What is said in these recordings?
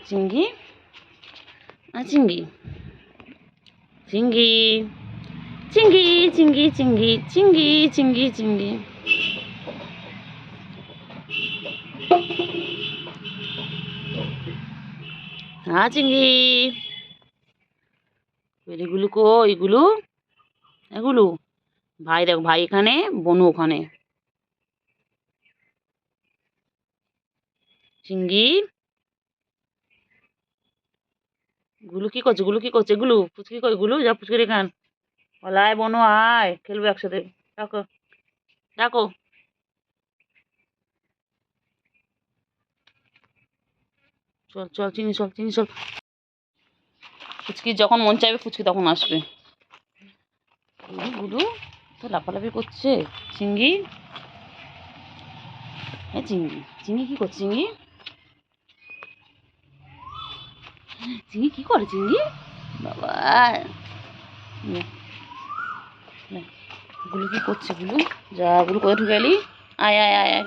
চিঙ্গি চিঙ্গি চিঙ্গি চিঙ্গি চিঙ্গি চিঙ্গি চিঙ্গি চিঙ্গি চিঙ্গি হ্যাঁ চিঙ্গি এগুলো কো এগুলো এগুলো ভাই দেখো, ভাই এখানে, বনু ওখানে। চিঙ্গি গুলু কি করছে, গুলু কি করছে, গুলু ফুচকি কই, গুলু যা ফুচকি রেখান বলে আয় বনু আয় খেলবো একসাথে। ডাকো ডাকো। চল চল চিনি চল, চিনি চল। ফুচকি যখন মন চাইবে ফুচকি তখন আসবে। গুলু তো লাফালাফি করছে। চিঙ্গি হ্যাঁ চিঙ্গি, চিঙ্গি কি করছে, চিঙ্গি চিঙ্গি কি করে, চিঙ্গি বাবা। গুলু কি করছে, গুলু যা, গুলু কোথায় ঢুকে গেলি, আয় আয় আয় আয়।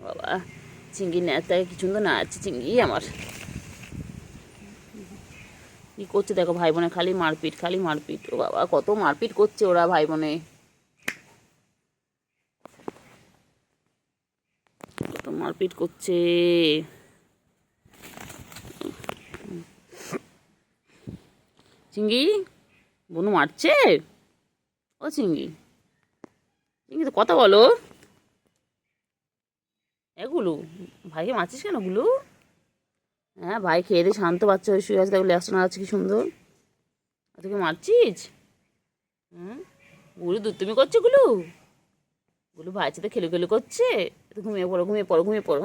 বাবা চিঙ্গি নেতায় কি সুন্দর নাচছে চিঙ্গি আমার। কি করছে দেখো, ভাই বোনে খালি মারপিট, খালি মারপিট। ও বাবা কত মারপিট করছে ওরা ভাই বোনে, কত মারপিট করছে। চিঙ্গি বনু মারছে। ও চিঙ্গি, চিঙ্গি তো কথা বলো। এগুলো ভাইকে মারছিস কেন গুলো? হ্যাঁ ভাই খেয়ে দিয়ে শান্ত বাচ্চা হয়ে শুয়ে আছে, দেখো লেসটা নাড়াচ্ছে কি সুন্দর। তোকে মারছিস? হুম, গুলু দুষ্টুমি করছে গুলু, গুলু ভাইয়ের সাথে খেলে খেলে করছে। তো ঘুমিয়ে পড়ো, ঘুমিয়ে পড়ো, ঘুমিয়ে পড়ো।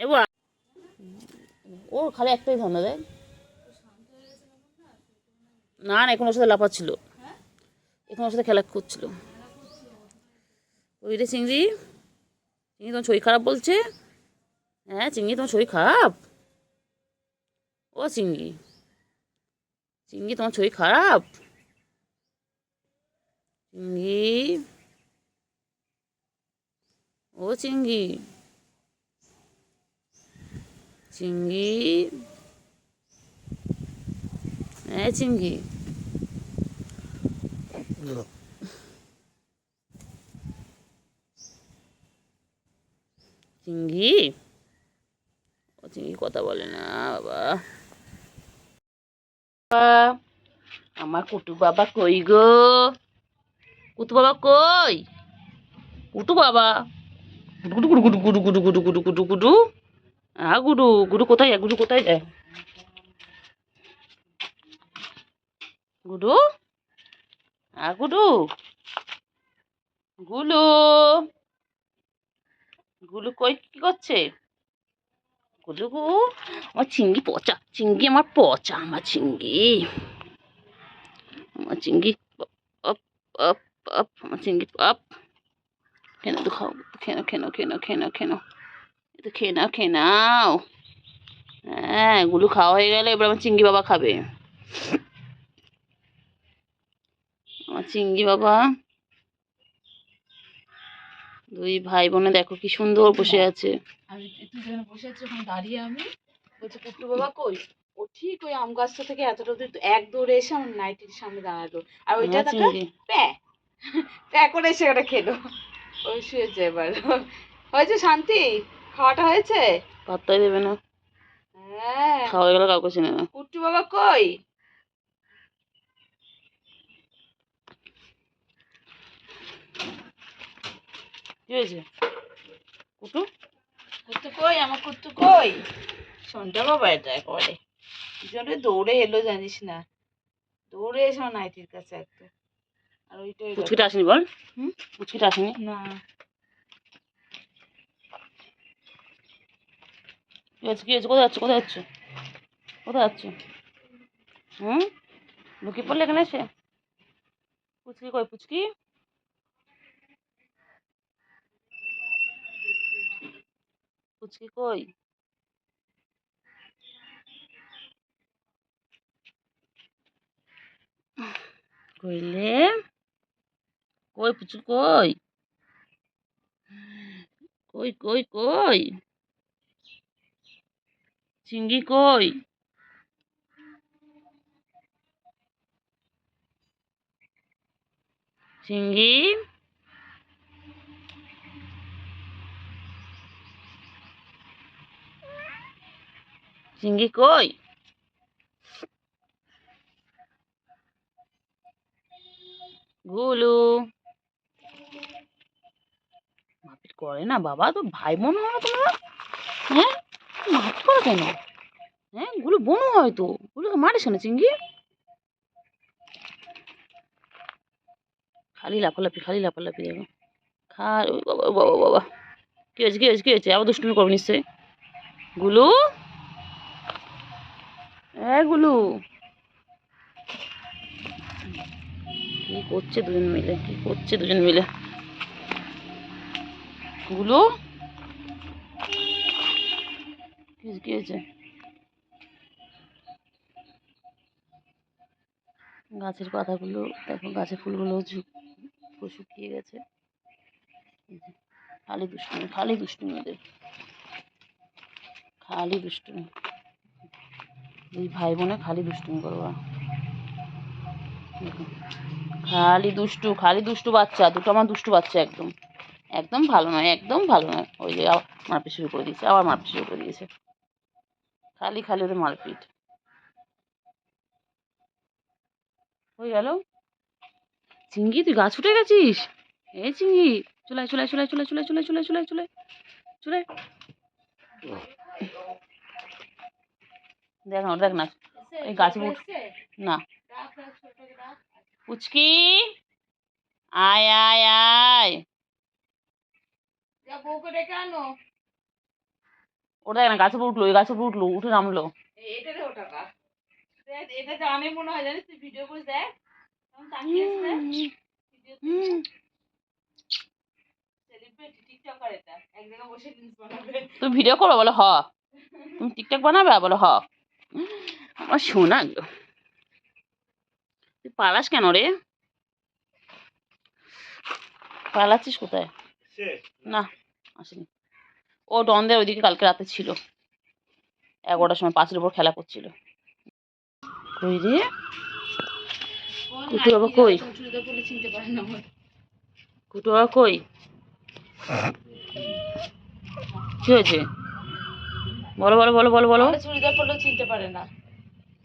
এবার ও খালি একটাই ধান্দা দেয়। না না, এখন ওর সাথে লাফাচ্ছিল, এখন ওর সাথে খেলা করছিল। ওই রে চিংড়ি, চিংড়ি তোমার শরীর খারাপ বলছে। হ্যাঁ চিংড়ি তোমার শরীর খারাপ। ও চিংড়ি, চিংড়ি তোমার শরীর খারাপ। চিংড়ি, ও চিংড়ি, চিংড়ি, হ্যাঁ চিংড়ি, চিংড়ি, ও চিংড়ি কথা বলে না বাবা। আমার কুটু বাবা কই গো, কুটু বাবা কই, কুটু বাবা, গুডু গুডু গুডু গুডু গুডু গুডু গুডু গুডু গুডু। হ্যাঁ গুডু, গুডু কোথায় যায়, গুডু কোথায় যায়, গুডু, হ্যাঁ গুডু, গুলু, গুলু কই কি করছে, গুলু গু, আমার চিংড়ি পচা, চিংড়ি আমার পচা, আমার চিংড়ি, আমার চিংড়ি আপ আপ আপ, আমার চিংড়ি আপ। কেন তো খাও, কেন কেন কেন কেন কেন, এটা খেয়ে নাও, খেয়ে নাও। হ্যাঁ গুলু খাওয়া হয়ে গেলে এবার আমার চিংড়ি বাবা খাবে, আমার চিংড়ি বাবা। দুই ভাই বোনে দেখো কি সুন্দর বসে আছে। আমি তুই যেখানে বসে আছিস ওখানে দাঁড়িয়ে আমি বলছি কুট্টু বাবা কই, ও ঠিক ওই আম গাছটা থেকে এতটা দূর এক দৌড়ে এসে আমার নাইটির সামনে দাঁড়ালো, আর ওইটা হ্যাঁ দেখা চিংড়ি, প্যা প্যা করে এসে ওটা খেলো। ওই শুয়েছে এবার। হয়েছে শান্তি, খাওয়াটা হয়েছে? পাত্তাই দেবে না, হ্যাঁ। খাওয়া হয়ে গেলে কাউকে চেনে না। কুট্টু বাবা কই? কি হয়েছে কুটু? কুট্টু কই, আমার কুট্টু কই? শোনটা বাবা এটা একেবারে কি জন্য দৌড়ে এলো জানিস না, দৌড়ে এসে আমার নাইটির কাছে একদম। আর ওইটাই পুচকিটা আসেনি বল, হুম, পুচকিটা আসেনি। না কি হচ্ছে কি হচ্ছে? কোথায় যাচ্ছ কোথায় যাচ্ছ কোথায় যাচ্ছ? হুম, লুকিয়ে পড়লে এখানে এসে? পুচকি কই পুচকি? পুচকি কই? কইলে কই পুচকি কই? কই কই কই? চিঙ্গি কই? চিঙ্গি চিঙ্গি কই? গুলু মারপিট করে না বাবা, তো ভাই বোন হয় না তোমরা? হ্যাঁ, মারপিট করো কেন? হ্যাঁ, গুলো বোনও হয়তো, গুলোকে মারিস না চিঙ্গি। খালি লাফালাফি দেখো। ওই বাবা বাবা বাবা, কি হয়েছে কি হয়েছে কি হয়েছে? আবার দুষ্টুমি করবো নিশ্চয়ই। গুলু গুলু, কি করছে দুজন মিলে, কি করছে দুজন মিলে? গুলু কি হয়েছে কি হয়েছে? গাছের পাতাগুলো দেখো, গাছের ফুলগুলো শুকিয়ে গেছে। এই যে, খালি দুষ্টুমি ওদের, খালি দুষ্টুমি। দুই ভাই বোনে খালি দুষ্টুমি করবা। দেখো, খালি দুষ্টু বাচ্চা দুটো, আমার দুষ্টু বাচ্চা একদম, একদম ভালো নয়, একদম ভালো নয়। ওই যে আবার মারপিট শুরু করে দিয়েছে, আবার মারপিট শুরু করে দিয়েছে। খালি খালি ওদের মারপিট হয়ে গেল। চিঙ্গি তুই গাছ উঠে গেছিস? এই চিঙ্গি, চলে চলে চলে চলে চলে চলে চলে চলে চলে চলে, দেখ না দেখ না, এই গাছে উঠ না। পুচকি আয় আয় আয়, বউকে ডেকে আনো। ওটা দেখ না, গাছে উঠলো, ওই গাছে উঠলো, উঠে নামলো। এটা রে ওটা কা, এটা জানে মনে হয়, জানিস তুই ভিডিও করে দেখ, তখন তাকিয়ে আছে সেলিব্রিটি টিকটকার, এটা এক জায়গায় বসে রিলস বানাবে। তুমি ভিডিও করো বলো হ, তুমি টিকটক বানাবে বলো হ। আমার শোনা গো, তুই পালাস কেন রে? পালাচ্ছিস কোথায়? না আসেনি, ও ডনদের ওইদিকে কালকে রাতে ছিল, 11টার সময় পাঁচের উপর খেলা করছিল। কই রে কুটু বাবা কই? কুটু বাবা কই? কি হয়েছে বলো বলো বলো বলো বলো। চুড়িদার পরলেও চিনতে পারে না,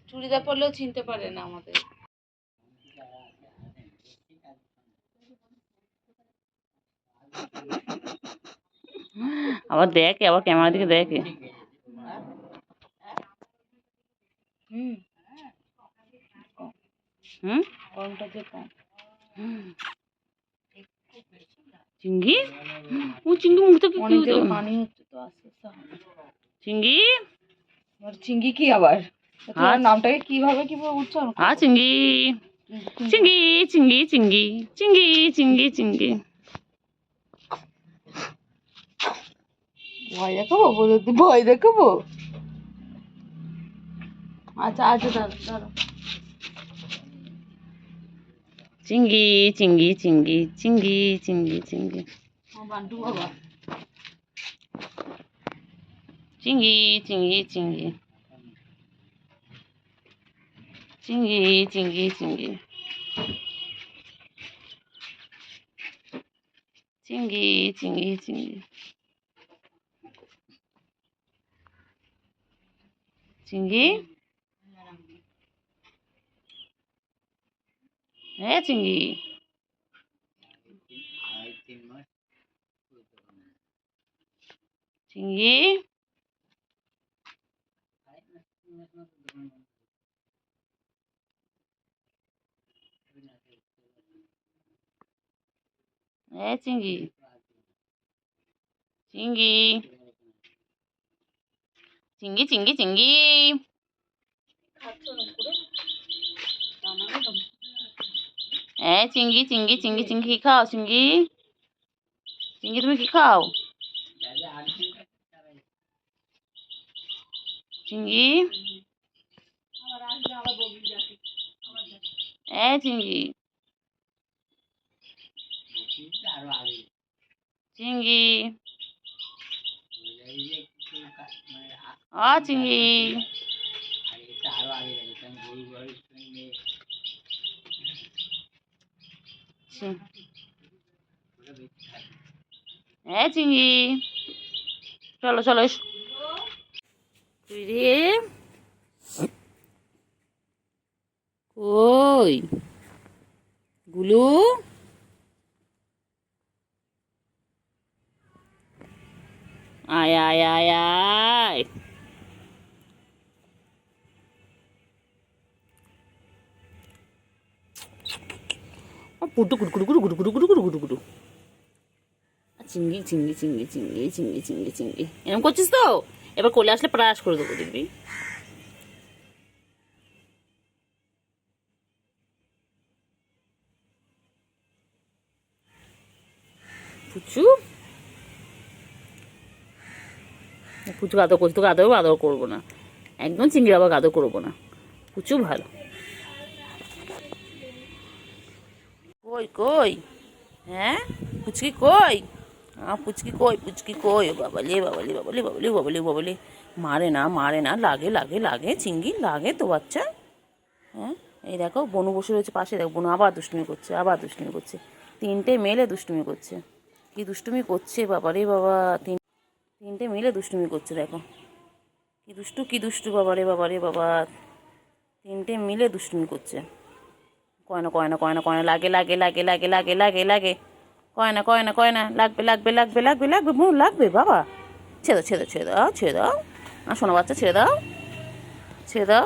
চুড়িদার পরলেও চিনতে পারে না আমাদের। আবার দেখে, আবার ক্যামেরার দিকে দেখে। হুম হুম, গরমটা যে কম। চিঙ্গি, ও চিঙ্গি মুখ থেকে অনেক জায়গায় পানি হচ্ছে তো, আস্তে আস্তে হবে। চিঙ্গি চিঙ্গি কি আবার, তোমার আজ নামটাকে কিভাবে উচ্চারণ করবো? চিঙ্গি চিঙ্গি চিঙ্গি চিঙ্গি চিঙ্গি চিঙ্গি চিঙ্গি। ভয় দেখাবো, বলে ভয় দেখাবো? আচ্ছা আচ্ছা দাঁড়া দাঁড়া। চিঙ্গি চিঙ্গি চিঙ্গি চিঙ্গি চিঙ্গি চিঙ্গি আমার বান্টু বাবা। চিঙ্গি চিঙ্গি চিঙ্গি চিঙ্গি চিঙ্গি চিঙ্গি চিঙ্গি চিঙ্গি চিঙ্গি চিঙ্গি, হ্যাঁ চিঙ্গি চিঙ্গি হ্যাঁ চিঙ্গি চিঙ্গি চিঙ্গি চিঙ্গি চিঙ্গি। চিঙ্গি চিঙ্গি চিঙ্গি চিঙ্গি কি খাও চিঙ্গি? চিঙ্গি তুমি কি খাও? চিঙ্গি চিঙ্গি চিঙ্গি চিঙ্গি। চিঙ্গি চলো চলো এসো। তুই রে কই গুলু? আয় আয় আয় আয়। পুটু কুটু কুটু কুটু কুটু কুটু কুটু কুটু কুটু কুটু। চিঙ্গি চিঙ্গি চিঙ্গি চিঙ্গি চিঙ্গি চিঙ্গি চিঙ্গি এরকম করছিস তো? এবার কোলে আসলে প্রাস করে দেবো দেখবি। পুচু পুচু আদর করছি, তোকে আদর করবো না একদম। চিংড়ি আবার আদর করবো না। পুচু ভালো। কই কই হ্যাঁ পুচকি কই? পুচকি কই পুচকি কই? বাবালে বাবালে বাবালে বাবালে বাবালে বাবালে। মারে না মারে না, লাগে লাগে লাগে চিংড়ি লাগে তো বাচ্চা। হ্যাঁ এই দেখো বনু বসে রয়েছে পাশে, দেখো বনু আবার দুষ্টুমি করছে, আবার দুষ্টুমি করছে। তিনটে মেলে দুষ্টুমি করছে। কি দুষ্টুমি করছে বাবারে বাবা, তিনটে মিলে দুষ্টুমি করছে দেখো। কি দুষ্টু বাবারে বাবারে বাবা, তিনটে মিলে দুষ্টুমি করছে। কয়না কয়না কয়না কয়না লাগে লাগে লাগে লাগে লাগে লাগে লাগে। কয়না কয়না কয়না লাগবে লাগবে লাগবে লাগবে লাগবে মন লাগবে বাবা। ছেড়ে দাও ছেড়ে ছেড়ে দাও ছেড়ে দাও। শোনো বাচ্চা ছেড়ে দাও ছেড়ে দাও।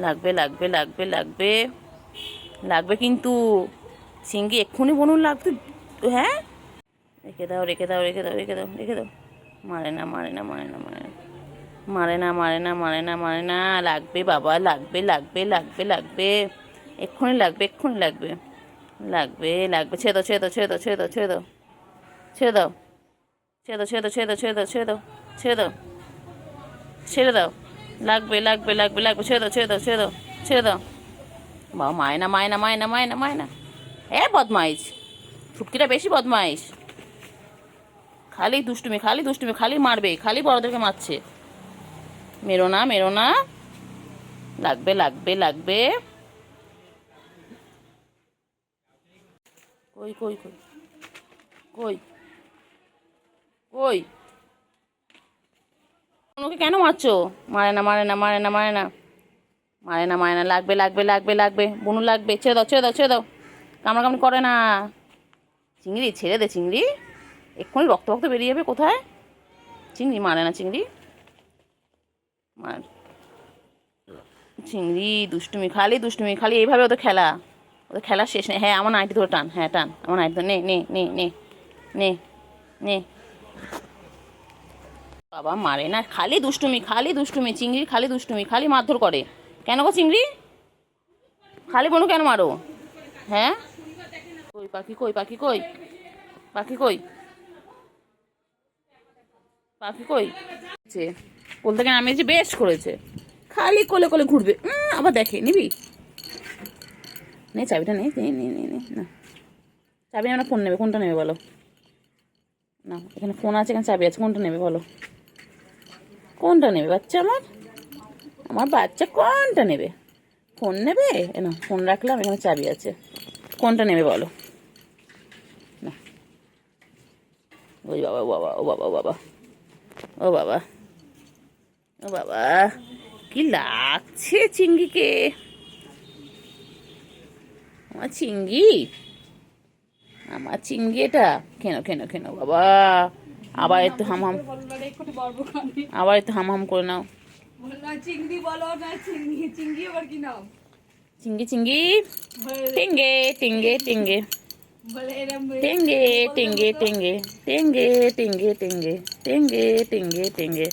লাগবে লাগবে লাগবে লাগবে লাগবে কিন্তু সিঙ্গি এক্ষুনি বনুন লাগবে। হ্যাঁ রেখে দাও রেখে দাও রেখে দাও রেখে দাও রেখে দাও। মারে না মারে না মারে না মারে না মারে না মারে না মারে না মারে না। লাগবে বাবা লাগবে লাগবে লাগবে লাগবে এক্ষুনি লাগবে এক্ষুনি লাগবে লাগবে লাগবে। ছেড়ে দাও ছেড়ে দাও ছেড়ে দাও ছেড়ে দাও ছেড়ে দাও ছেড়ে দাও ছেড়ে দাও ছেড়ে দাও ছেড়ে দাও ছেড়ে দাও ছেড়ে দাও ছেড়ে দাও। লাগবে লাগবে লাগবে লাগবে ছেড়ে দাও ছেড়ে দাও ছেড়ে দাও ছেড়ে দাও। বাবা মায়না মায়না মায়না মায়না মায়না। বদমাইশ ফুটকিটা বেশি বদমাইশ। খালি দুষ্টুমি খালি দুষ্টুমি, খালি মারবে, খালি বড়দেরকে মারছে। মেরো না মেরো না। লাগবে লাগবে লাগবে। কই কই কই কই কই ওকে কেন মারছো? মারে না মারে না মারে না মারে না মারে না মারে না। লাগবে লাগবে লাগবে লাগবে বনু লাগবে। ছেড়ে দাও ছেড়ে দাও ছেড়ে দাও। কামড়া কামড়ি করে না। চিংড়ি ছেড়ে দে চিংড়ি, এক্ষুনি রক্ত রক্ত বেরিয়ে যাবে। কোথায় চিংড়ি? মারে না চিংড়ি মার। চিংড়ি দুষ্টুমি খালি দুষ্টুমি, খালি এইভাবে ওদের খেলা, ওদের খেলা শেষ নেই। হ্যাঁ আমার নাইটি ধরে টান, হ্যাঁ টান আমার নাইটি ধরে। নে নে নে নে নে নে। বাবা মারে না, খালি দুষ্টুমি খালি দুষ্টুমি। চিংড়ি খালি দুষ্টুমি, খালি মারধর করে। কেন গো চিংড়ি? খালি বনু কেন মারো? হ্যাঁ কই পাখি কই পাখি কই পাখি কই পাখি কই? কোল থেকে নামিয়েছি বেশ করেছে। খালি কোলে কোলে ঘুরবে। আবার দেখে নিবি? নে চাবিটা নে নে নে নে না চাবি আমরা ফোন নেবে, কোনটা নেবে বলো? না এখানে ফোন আছে, এখানে চাবি আছে, কোনটা নেবে বলো? কোনটা নেবে বাচ্চা আমার? আমার বাচ্চা কোনটা নেবে? ফোন নেবে? না ফোন রাখলাম, এখানে চাবি আছে, কোনটা নেবে বলো? না ওই বাবা ও বাবা ও বাবা ও বাবা ও বাবা ও বাবা কি লাগছে চিংড়িকে। আমার চিংড়ি, আমার চিংড়ি এটা কেন কেন কেন বাবা। আবার একটু হাম হাম, আবার একটু হাম হাম করে নাও। চিংড়ি বলো না, চিংড়ি চিংড়ি আবার কি নাও? চিংড়ি চিংড়ি টিঙ্গে টিঙ্গে টিঙ্গে টিঙ্গে টিঙ্গে টিঙ্গে টিঙ্গে টিঙ্গে টিঙ্গে টিঙ্গে টিঙ্গে টিঙ্গে।